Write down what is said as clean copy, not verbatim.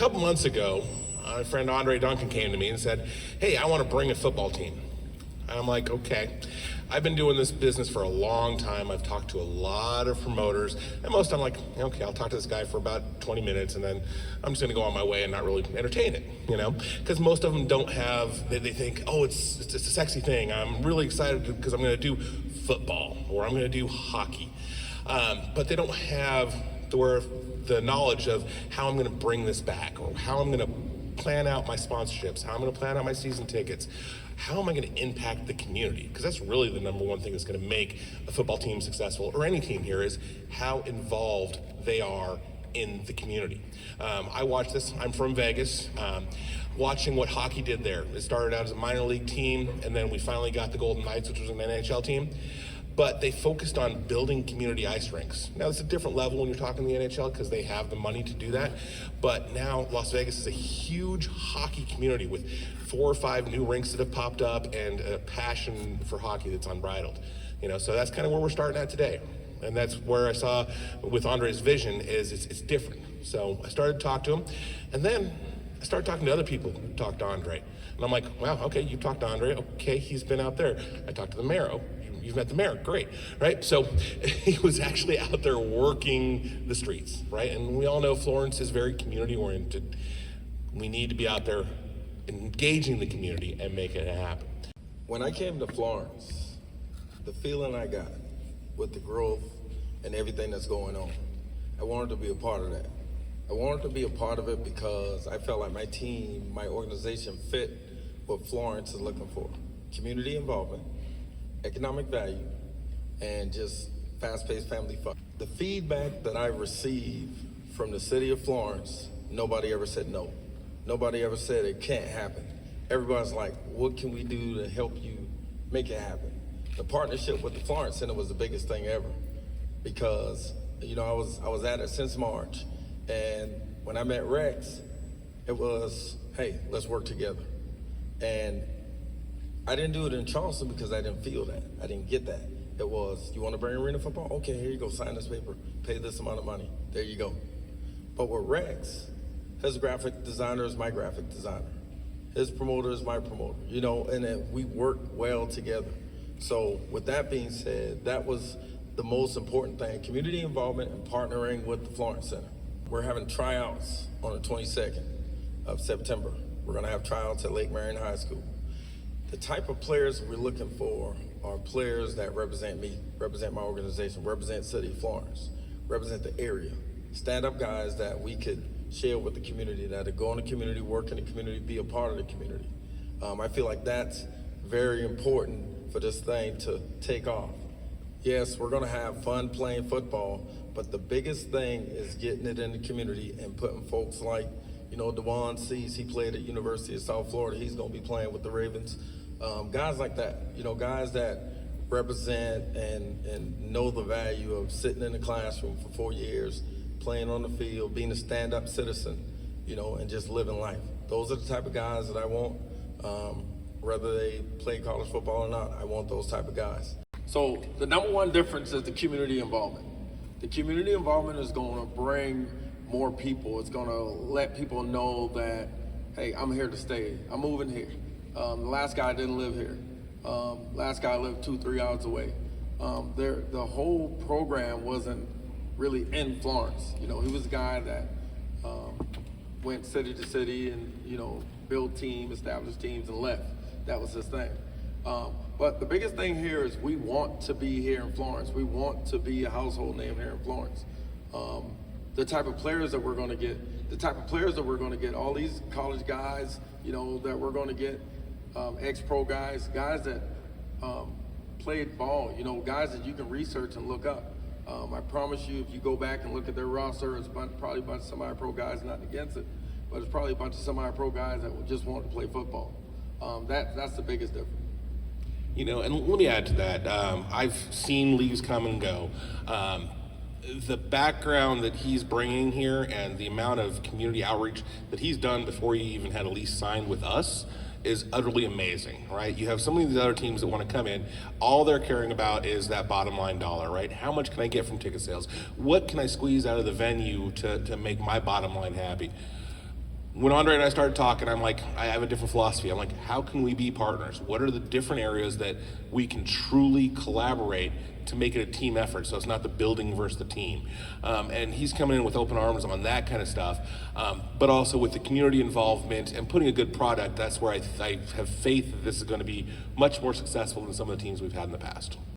couple months ago, my friend Duncan came to me and said, hey, I want to bring a football team. And I'm like, okay. I've been doing this business for a long time. I've talked to a lot of promoters, and most I'm like, okay, I'll talk to this guy for about 20 minutes, and then I'm just going to go on my way and not really entertain it, Because most of them don't have, they think, oh, it's a sexy thing. I'm really excited because I'm going to do football or I'm going to do hockey. But they don't have the knowledge of how I'm going to bring this back, or how I'm going to plan out my sponsorships, how I'm going to plan out my season tickets. How am I going to impact the community? Because that's really the number one thing that's going to make a football team successful, or any team here, is how involved they are in the community. I watch this. I'm from Vegas. Watching what hockey did there. It started out as a minor league team, and then we finally got the Golden Knights, which was an NHL team. But they focused on building community ice rinks. Now, it's a different level when you're talking the NHL because they have the money to do that. But now Las Vegas is a huge hockey community with 4 or 5 new rinks that have popped up and a passion for hockey that's unbridled. So that's kind of where we're starting at today. And that's where I saw with Andre's vision is it's different. So I started to talk to him, and then I started talking to other people who talked to Andre. And I'm like, wow, okay, you talked to Andre. Okay, he's been out there. I talked to the mayor. You've met the mayor, great, right? So he was actually out there working the streets, right? And we all know Florence is very community-oriented. We need to be out there engaging the community and making it happen. When I came to Florence, the feeling I got with the growth and everything that's going on, I wanted to be a part of that. I wanted to be a part of it because I felt like my team, my organization fit what Florence is looking for. Community involvement, economic value, and just fast-paced family fun. The feedback that I received from the city of Florence, nobody ever said no. Nobody ever said it can't happen. Everybody's like, what can we do to help you make it happen? The partnership with the Florence Center was the biggest thing ever, because I was at it since March, and when I met Rex, it was, hey, let's work together. And I didn't do it in Charleston because I didn't feel that. I didn't get that. It was, you want to bring arena football? Okay, here you go, sign this paper, pay this amount of money. There you go. But with Rex, his graphic designer is my graphic designer. His promoter is my promoter, and then we work well together. So with that being said, that was the most important thing, community involvement and partnering with the Florence Center. We're having tryouts on the 22nd of September. We're gonna have tryouts at Lake Marion High School. The type of players we're looking for are players that represent me, represent my organization, represent City of Florence, represent the area. Stand-up guys that we could share with the community, that go in the community, work in the community, be a part of the community. I feel like that's very important for this thing to take off. Yes, we're gonna have fun playing football, but the biggest thing is getting it in the community and putting folks like, DeJuan Cease, he played at University of South Florida, he's gonna be playing with the Ravens. Guys like that, guys that represent and know the value of sitting in the classroom for 4 years, playing on the field, being a stand-up citizen, and just living life. Those are the type of guys that I want, whether they play college football or not. I want those type of guys. So the number one difference is the community involvement. The community involvement is going to bring more people. It's going to let people know that, hey, I'm here to stay. I'm moving here. The last guy didn't live here. Last guy lived 2-3 hours away. The whole program wasn't really in Florence. He was a guy that went city to city and, built teams, established teams, and left. That was his thing. But the biggest thing here is we want to be here in Florence. We want to be a household name here in Florence. The type of players that we're going to get, all these college guys, that we're going to get, ex-pro guys that played ball, guys that you can research and look up. I promise you, if you go back and look at their roster, it's probably a bunch of semi-pro guys, not against it, but it's probably a bunch of semi-pro guys that just want to play football. That's the biggest difference. And let me add to that. I've seen leagues come and go. The background that he's bringing here and the amount of community outreach that he's done before he even had a lease signed with us is utterly amazing, right? You have some of these other teams that want to come in, all they're caring about is that bottom line dollar, right? How much can I get from ticket sales? What can I squeeze out of the venue to make my bottom line happy? When Andre and I started talking, I'm like, I have a different philosophy. I'm like, how can we be partners? What are the different areas that we can truly collaborate to make it a team effort, so it's not the building versus the team? And he's coming in with open arms on that kind of stuff, but also with the community involvement and putting a good product. That's where I have faith that this is going to be much more successful than some of the teams we've had in the past.